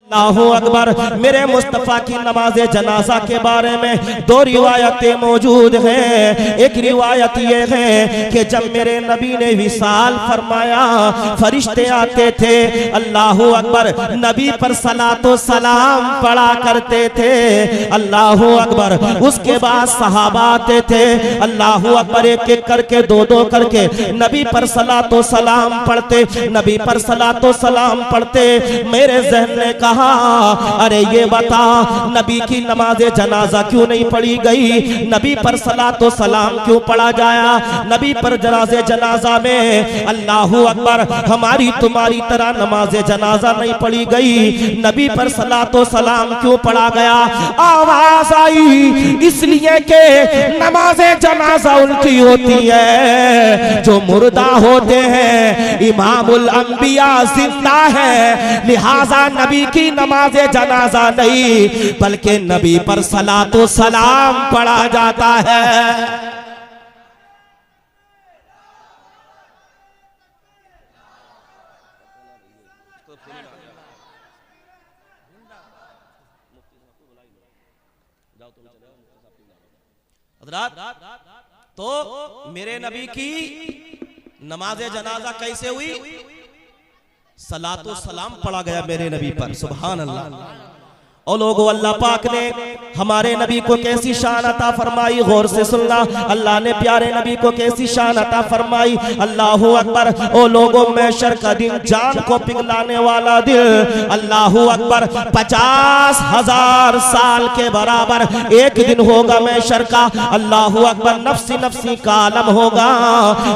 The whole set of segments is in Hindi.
अल्लाहु अकबर। मेरे मुस्तफ़ा की नमाज जनाजा के बारे में दो रिवायतें मौजूद हैं। एक रिवायत ये है कि जब मेरे नबी ने विसाल फरमाया, फरिश्ते आते थे, अल्लाहु अकबर, नबी पर सलातो सलाम पढ़ा करते थे, अल्लाहु अकबर। उसके बाद सहाबा आते थे, अल्लाहु अकबर, एक एक करके दो दो करके नबी पर सलातो सलाम पढ़ते, नबी पर सलातो सलाम पढ़ते। मेरे ज़हन ने कहा, अरे ये बता, नबी की नमाज जनाजा क्यों नहीं पढ़ी गई? नबी पर सलातो सलाम क्यों पढ़ा जाया? नबी पर जनाजे जनाजा में अल्लाहु अकबर हमारी तुम्हारी तरह नमाज जनाजा नहीं पढ़ी गई, नबी पर सलातो सलाम क्यों पढ़ा गया? आवाज आई, इसलिए के नमाज जनाजा उनकी होती है जो मुर्दा होते हैं, इमामुल अंबिया जिंदा है, लिहाजा नबी की नमाज़े जनाजा नहीं बल्कि नबी पर सलातो सलाम पढ़ा जाता है। तो मेरे नबी की नमाज़े जनाजा कैसे हुई? सलातो सलाम पढ़ा गया मेरे नबी पर। सुभान अल्लाह। और लोगों, अल्लाह पाक ने हमारे नबी को कैसी शान अता फरमाई, गौर से सुनना। अल्लाह ने प्यारे नबी को कैसी शान अता फरमाई। अल्लाहु अकबर। ओ लोगों, महशर का दिन जान को पिघलाने वाला दिन, अल्लाहु अकबर, 50,000 साल के बराबर एक दिन होगा महशर का। अल्लाहु अकबर। नफ्सी नफ्सी का आलम होगा,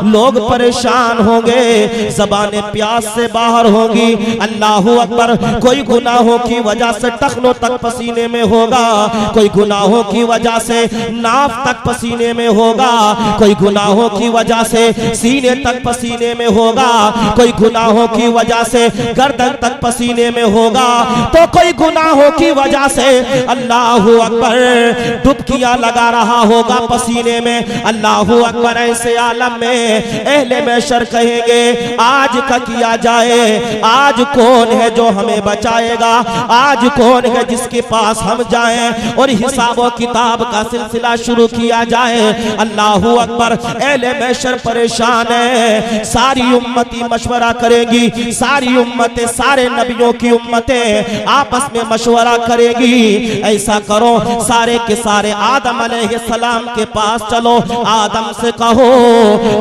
लोग परेशान होंगे, ज़बाने प्यास से बाहर होंगी। अल्लाहु अकबर। कोई गुनाहों की वजह से टखनों तक पसीने में होगा, कोई गुनाहों की वजह से नाफ तक पसीने में होगा, कोई गुनाहों की वजह से सीने तक पसीने में होगा, कोई गुनाहों की वजह से गर्दन तक पसीने में होगा, तो कोई गुनाहों की वजह से अल्लाहु अकबर डुबकियां लगा रहा होगा पसीने में। अल्लाहु अकबर। ऐसे आलम में अहले महशर कहेंगे, आज का किया जाए, आज कौन है जो हमें बचाएगा? आज कौन है जिसके पास हम जाएं और हिसाबो किताब का सिलसिला शुरू किया जाए? अल्लाहु अकबर। अहले महशर परेशान है, सारी उम्मती मशवरा करेगी, सारी उम्मतें, सारे नबियों की उम्मतें आपस में मशवरा करेगी। ऐसा करो, सारे के सारे आदम अलैहिस्सलाम के पास चलो, आदम से कहो,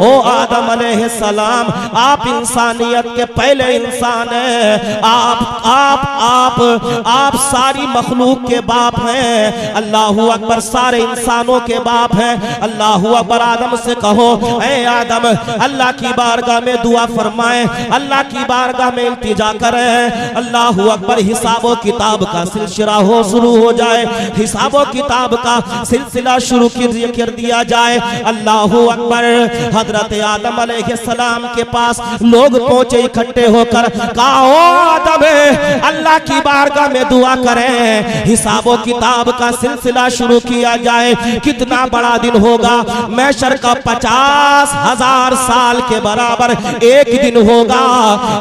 ओ आदम अलैहिस्सलाम, आप इंसानियत के पहले इंसान हैं, आप सारी मखलूक के बाप हैं। अल्लाहु अकबर। सारे इंसानों के बाप हैं। अल्लाहु अकबर। आदम से कहो, ऐ आदम, अल्लाह की बारगाह में दुआ फरमाएं, अल्लाह की बारगाह में इल्तिजा करें। अल्लाहु अकबर। हिसाबो किताब का सिलसिला शुरू हो जाए, हिसाबो किताब का सिलसिला शुरू कर दिया जाए। अल्लाहु अकबर। हजरत आदम अलैहिस्सलाम के पास लोग पहुंचे इकट्ठे होकर, कहा, ओ आदम, अल्लाह की बारगाह में दुआ करें, हिसाबो किताब का सिलसिला शुरू किया जाए। कितना बड़ा दिन होगा? महशर का 50,000 साल के बराबर एक दिन होगा।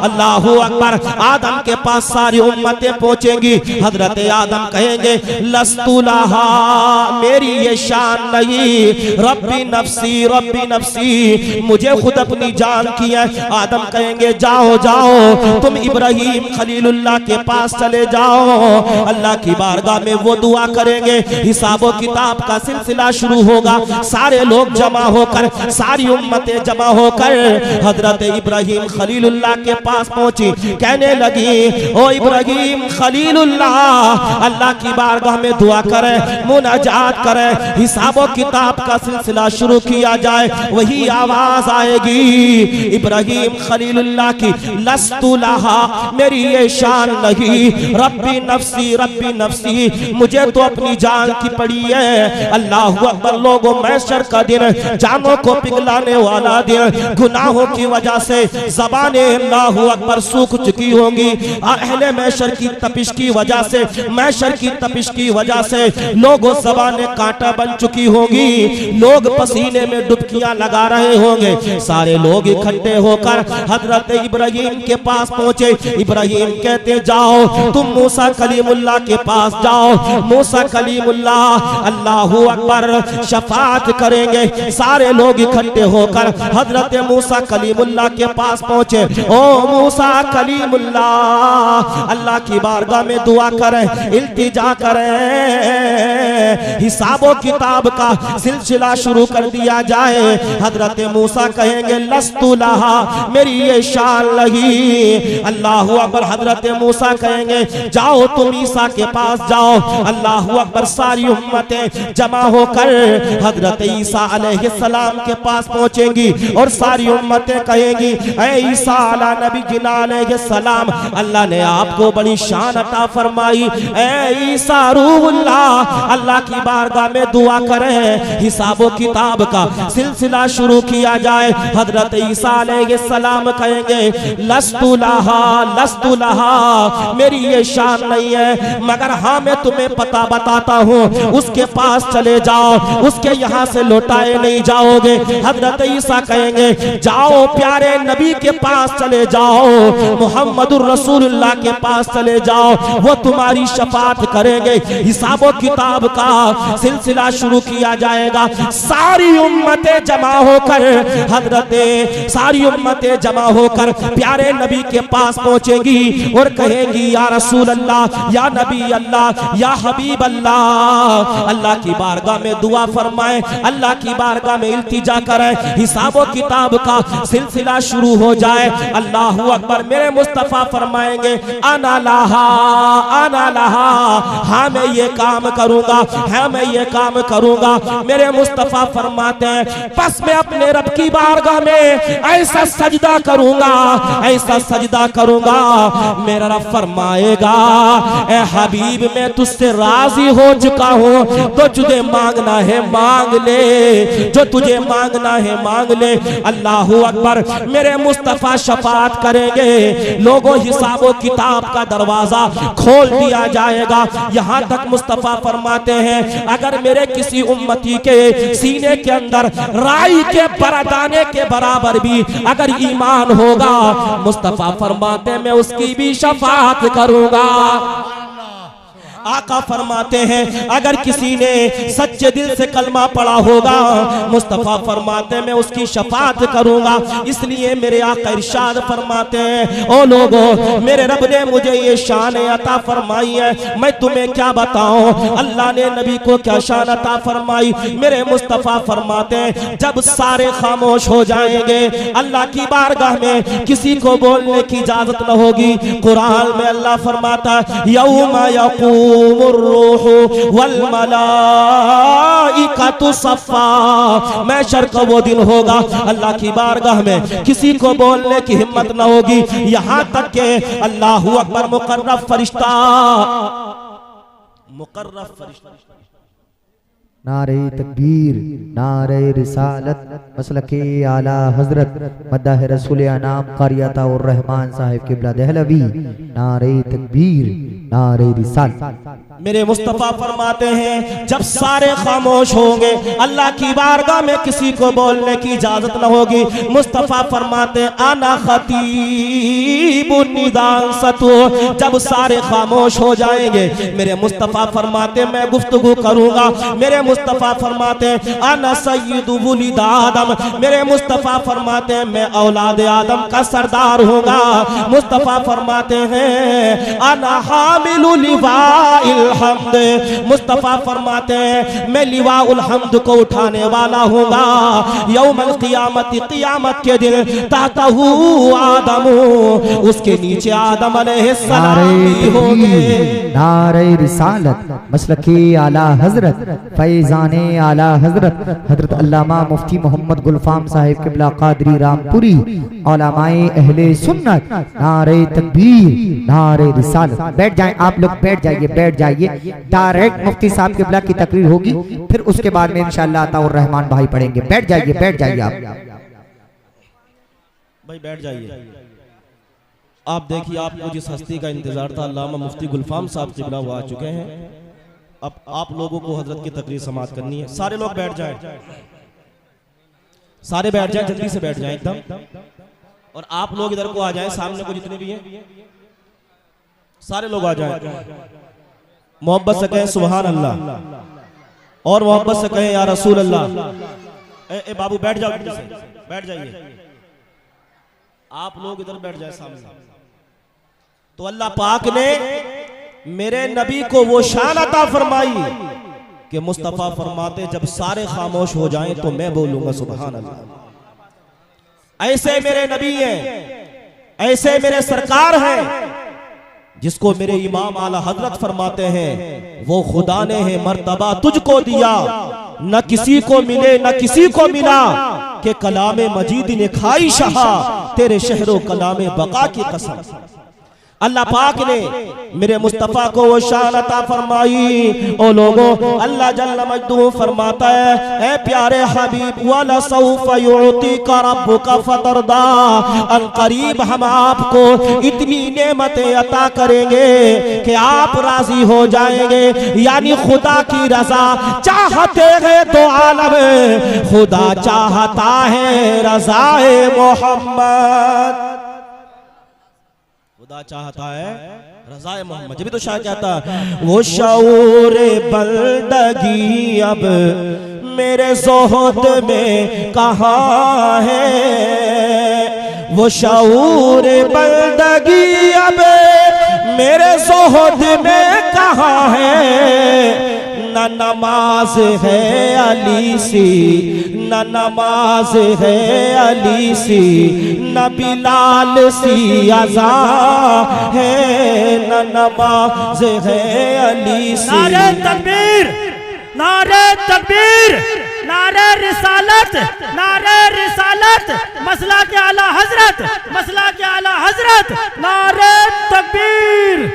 अल्लाहु अकबर। आदम के पास सारी उम्मतें पहुंचेंगी। हजरत आदम कहेंगे, लस्तु लहा, मेरी ये शान नहीं, रब्बी नफ्सी, मुझे खुद अपनी जान की है। आदम कहेंगे, जाओ जाओ, तुम इब्राहिम खलीलुल्लाह के पास चले जाओ, अल्लाह की बारगाह में वो दुआ करेंगे, हिसाबो किताब का सिलसिला शुरू होगा। सारे लोग जमा होकर, सारी उम्मतें जमा होकर हजरत इब्राहिम खलीलुल्लाह के पास पहुंची, कहने लगी, ओ इब्राहिम खलीलुल्लाह, अल्लाह की बारगाह में दुआ करें, मुनाजात करें, हिसाबो किताब का सिलसिला शुरू किया जाए। वही आवाज आएगी इब्राहिम खलीलुल्लाह की, लस्तु लहा, मेरी ये शान नहीं, रब्बी रब्बी नफ्सी, मुझे तो अपनी जान की पड़ी है। अल्लाहु अकबर। लोगों, महशर का दिन जानों को पिघलाने वाला दिन, गुनाहों की वजह से ज़बानें अल्लाहु अकबर सूख चुकी होंगी। अहले महशर की तपिश की वजह से, महशर की तपिश की वजह से लोगों ज़बानें कांटा बन चुकी होंगी। लोग पसीने में डुबकियां लगा रहे होंगे। सारे लोग इकट्ठे होकर हजरत इब्राहिम के पास पहुंचे। इब्राहिम कहते जाओ तुम मूसा कलीमुल्लाह के पास जाओ। मूसा कलीमुल्लाह अल्लाहु अकबर शफाअत करेंगे। सारे लोग इकट्ठे होकर हजरत मूसा कलीमुल्लाह के पास पहुंचे। ओ मूसा कलीमुल्लाह, अल्लाह की बारगाह में दुआ करें, इल्तिजा करें, हिसाबो किताब का सिलसिला शुरू कर दिया जाए। हजरत मूसा कहेंगे लस्तु लहा, मेरी ये शान लगी। अल्लाहु अकबर। हजरत मूसा कहेंगे जाओ तुम ईसा के पास जाओ। अल्लाहु अकबर। सारी उम्मतें जमा होकर हजरत ईसा अलैहिस्सलाम के पास पहुंचेंगी और सारी उम्मतें कहेंगी ऐ ईसा अला नबी जिना अलैहिस्सलाम, अल्लाह ने आपको बड़ी शान अता फरमाई। ऐ ईसा रूहुल्लाह, अल्लाह की बारगाह में दुआ करें, हिसाबो किताब का सिलसिला शुरू किया जाए। हजरत ईसा अलैहिस्सलाम कहेंगे लस्तु लहा, लस्तु लहा, मेरी ये शान नहीं है, मगर हाँ मैं तुम्हें पता बताता हूँ, उसके पास चले जाओ, उसके यहाँ से लौटाए नहीं जाओगे। हजरत ईसा कहेंगे जाओ प्यारे नबी के पास चले जाओ, मुहम्मदुर रसूलुल्लाह के पास चले जाओ, वो तुम्हारी शफाअत करेंगे। हिसाबो किताब का सिलसिला शुरू किया जाएगा। सारी उम्मतें जमा होकर सारी उम्मतें जमा होकर प्यारे नबी के पास पहुंचेगी और कहेंगी या रसूल अल्लाह, या नबी अल्लाह, या हबीब अल्लाह, अल्लाह की बारगाह में दुआ फरमाएं, अल्लाह की बारगाह में इल्तिजा करें, हिसाबो किताब का सिलसिला शुरू हो जाए। अल्लाहु अकबर। मेरे मुस्तफा फरमाएंगे आना लहा, आना लहा, हाँ मैं ये काम करूंगा, हाँ मैं ये काम करूंगा। मेरे मुस्तफा फरमाते हैं बस मैं अपने रब की बारगाह में ऐसा सजदा करूंगा, ऐसा सजदा करूंगा, मेरा रब फरमाएगा ए हबीब मैं तुझसे राजी हो चुका हूं, तो तुझे मांगना है मांग ले, जो तुझे मांगना है मांग ले। अल्लाहु अकबर। मेरे मुस्तफा शफाअत करेंगे। लोगों, हिसाबो किताब का दरवाजा खोल दिया जाएगा। यहाँ तक मुस्तफा फरमाते हैं अगर मेरे किसी उम्मती के सीने के अंदर राई के बरदाने के बराबर भी अगर ईमान होगा, मुस्तफा फरमाते मैं उसकी भी शफाअत करूंगा। आका फरमाते हैं अगर किसी ने सच्चे दिल से कलमा पढ़ा होगा, मुस्तफा फरमाते मैं उसकी शफाअत करूंगा। इसलिए मेरे आका इरशाद फरमाते हैं ओ लोगों, मेरे रब ने मुझे ये शान अता फरमाई है, मैं तुम्हें क्या बताऊं अल्लाह ने नबी को क्या शान अता फरमाई। मेरे मुस्तफा फरमाते हैं जब सारे खामोश हो जाएंगे, अल्लाह की बारगाह में किसी को बोलने की इजाजत न होगी। कुरान में अल्लाह फरमाता है यौमा यकूम वल मलाइकातु सफ़ा, महशर का वो दिन होगा अल्लाह की बारगाह में किसी को बोलने की हिम्मत न होगी, यहाँ तक के अल्लाहु अकबर मुकर्रब फरिश्ता नारे तकबीर, नारे रिसालत, मसलके आला हजरत मद्दाह रसूल अनाम क़ारियता और रहमान साहिब किबला दहलवी, नारे तकबीर, नारे रिसालत। मेरे मुस्तफा फरमाते हैं जब सारे खामोश होंगे, अल्लाह की बारगाह में किसी को बोलने की इजाजत न होगी, मुस्तफा फरमाते आना खतीबुन निदान सतु, जब सारे खामोश हो जाएंगे मेरे मुस्तफा फरमाते मैं गुफ्तगू करूंगा। मेरे मुस्तफा फरमाते आना सय्यिदु वुलिद आदम, मेरे मुस्तफा फरमाते मैं औलाद आदम का सरदार होगा। मुस्तफा फरमाते हैं आना हामिलु लिवाइल लिवाउल हम्द। मुस्तफ़ा फरमाते हैं मैं लिवाउल हम्द को उठाने वाला हूँगा यौमल क़ियामत, क़ियामत के दिन। ताहतहू आदमू, उसके नीचे आदम अलैहिस्सलाम भी होंगे। नारे रिसालत मसलके आला हजरत फैजाने आला हजरत हजरत अल्लामा मुफ्ती मोहम्मद गुलफाम साहिब क़िबला क़ादरी रामपुरी उलमाए अहले सुन्नत। नारे तकबीर, नारे रिसालत। बैठ जाएं आप लोग, बैठ जाइए, बैठ जाइए। डायरेक्ट मुफ्ती साहब क़िबला की तकरीर होगी, फिर उसके बाद में इंशाअल्लाह अताउर रहमान भाई पढ़ेंगे। बैठ जाइए, बैठ जाइए आप भाई, बैठ जाइए। आप देखिए, आपको जिस हस्ती का इंतजार था अल्लामा मुफ्ती गुलफाम साहब क़िबला वो आ चुके हैं। अब आप लोगों को हजरत की तकरीर समाअत करनी है। सारे लोग बैठ जाएं, सारे बैठ जाएं, जल्दी से बैठ जाएं एकदम। और आप लोग इधर को आ जाएं, सामने को जितने भी हैं सारे लोग आ जाएं। मोहब्बत से कहें सुभान अल्लाह, और मोहब्बत से कहें या रसूल अल्लाह। ए बाबू बैठ जाओ, बैठ जाइए। आप लोग इधर बैठ जाए सामने। तो अल्लाह पाक ने मेरे नबी को वो शान अता फरमाई कि मुस्तफ़ा फरमाते जब सारे खामोश हो जाएं तो मैं बोलूंगा सुभान अल्लाह। ऐसे मेरे नबी हैं, ऐसे मेरे सरकार हैं, जिसको मेरे इमाम आला हजरत फरमाते हैं वो खुदा ने है मर्तबा तुझको दिया, न किसी को मिले न किसी को मिला, के कलामे मजीद ने खाई शहा, तेरे शहरों कलामे बका की कसम। अल्लाह पाक ने मेरे मुस्तफ़ा को वो शान अता फरमाई। ओ लोगों, अल्लाह जल्ल मजदूह फरमाता है ए प्यारे हबीब, वला सौफ युतीका रब्बुका फतरदा, अन करीब हम आपको इतनी नेमतें अता करेंगे कि आप राजी हो जाएंगे। यानी खुदा की रजा चाहते हैं तो आलम खुदा चाहता है रज़ाए मोहम्मद। खुदा चाहता है रज़ाए मोहम्मद। जब भी तो शायर कहता वो शऊर बंदगी अब मेरे ज़ोहद में कहाँ है, वो शऊर बंदगी अब मेरे ज़ोहद में कहाँ है। न नमाज है अली सी, न नमाज है अली सी, न बिलाल सी अज़ा है, न नमाज है अली सी। नारे तकबीर, नारे तकबीर, नारे रिसालत, नारे रिसालत, मसला के आला हजरत, मसला के आला हजरत, नारे तकबीर।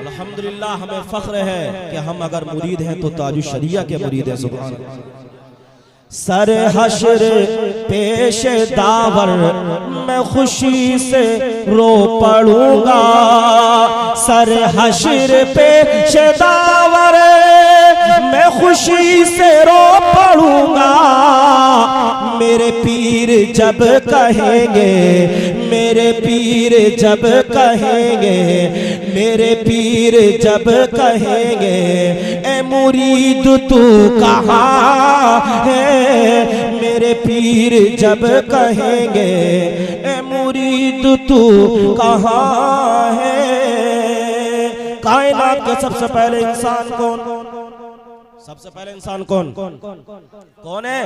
अल्हम्दुलिल्लाह, हमें फख्र है कि हम अगर मुरीद हैं तो ताजुश शरिया के मुरीद हैं। सुभान अल्लाह। सर हश्र पेश दावर मैं खुशी से रो पड़ूंगा, सर हश्र पेश दावर मैं खुशी से रो पड़ूंगा। मेरे पीर जब कहेंगे, मेरे पीर जब कहेंगे, मेरे पीर जब कहेंगे ए मुरीद तू कहाँ है, मेरे पीर जब कहेंगे ए मुरीद तू कहाँ है। कायनात के सबसे पहले इंसान कौन? सबसे पहले इंसान कौन? कौन है?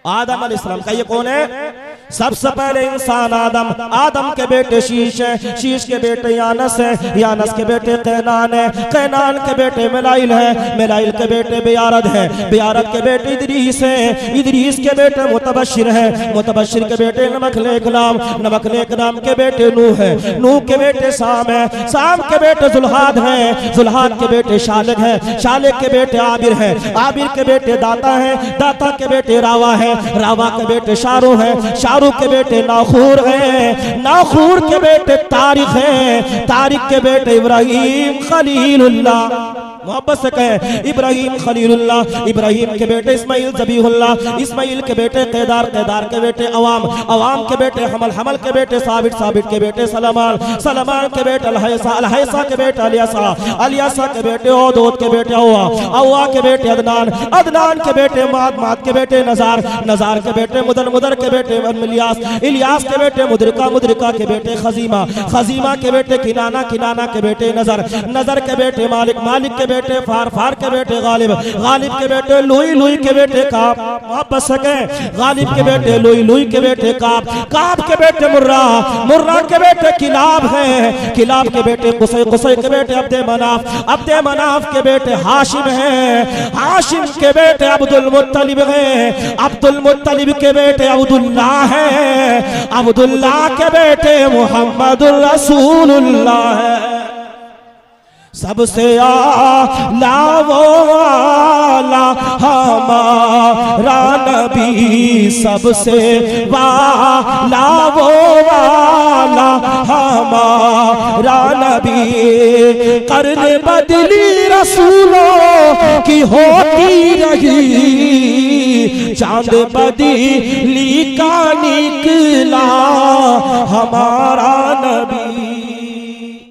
आदम अलैहिस्सलाम का ये कौन है? सबसे पहले इंसान आदम। आदम के बेटे शीश है, शीश के बेटे यानस है, यानस के बेटे कैनान है, कैनान के बेटे मिलाइल है, मिलाइल के बेटे बियारद है, बियारद के बेटे इदरीस है, इदरीस के बेटे मुतबशिर है, मुतबशिर के बेटे नमकलेक नाम, नमकलेक नाम के बेटे नूह है, नूह के बेटे साम है, साम के बेटे जुल्हाद है, जुल्हाद के बेटे शालिक है, शालिक के बेटे आबिर है, आबिर के बेटे दाता है, दाता के बेटे रावा है, रावा के बेटे शारू है, शाहरुख के बेटे नाखूर हैं, नाखूर के बेटे तारिक हैं, तारिक के बेटे इब्राहिम खलीलुल्लाह। मोहब्बत से कहें इब्राहिम खलीलुल्लाह। इब्राहिम के बेटे इस्माइल ज़बीहुल्लाह, इस्माइल के बेटे कैदार, कैदार के बेटे अवाम, अवाम के बेटे हमल, हमल के बेटे साबित, साबित के बेटे सलमान, सलमान के बेटे अलहैसा, अलहैसा के बेटे अलियासा, अलियासा के बेटे ओदोद के बेटे अव्वा, अव्वा के बेटे अदनान, अदनान के बेटे माद, माद के बेटे नजार, नजार के बेटे मुदर, मुदर के बेटे इलियास, इलियास के बेटे मुदरिका, मुदरिका के बेटे खजीमा, खजीमा के बेटे किनाना, किनाना के बेटे नजर, नजर के बेटे मालिक, मालिक के बेटे फार के बेटे गालिब, गालिब के बेटे लुई, लुई के बेटे काब, आप बच सके। गालिब के बेटे लुई, लुई के बेटे काब, काब के बेटे मुर्रा, मुर्रा के बेटे किलाब है, किलाब के बेटे कुसै, कुसै के बेटे अब्दे मनाफ, अब्दे मनाफ के बेटे हाशिम है, हाशिम के बेटे अब्दुल मुत्तलिब है, अब्दुल मुत्तलिब के बेटे अब्दुल्ला है, अब्दुल्ला के बेटे मुहम्मदुर रसूलुल्लाह है। सबसे आला वो आला हमारा नबी, सबसे वाला वो वाला हमारा नबी। कर्न बदली रसूलों की होती रही, चांद बदली का निकला हमारा नबी।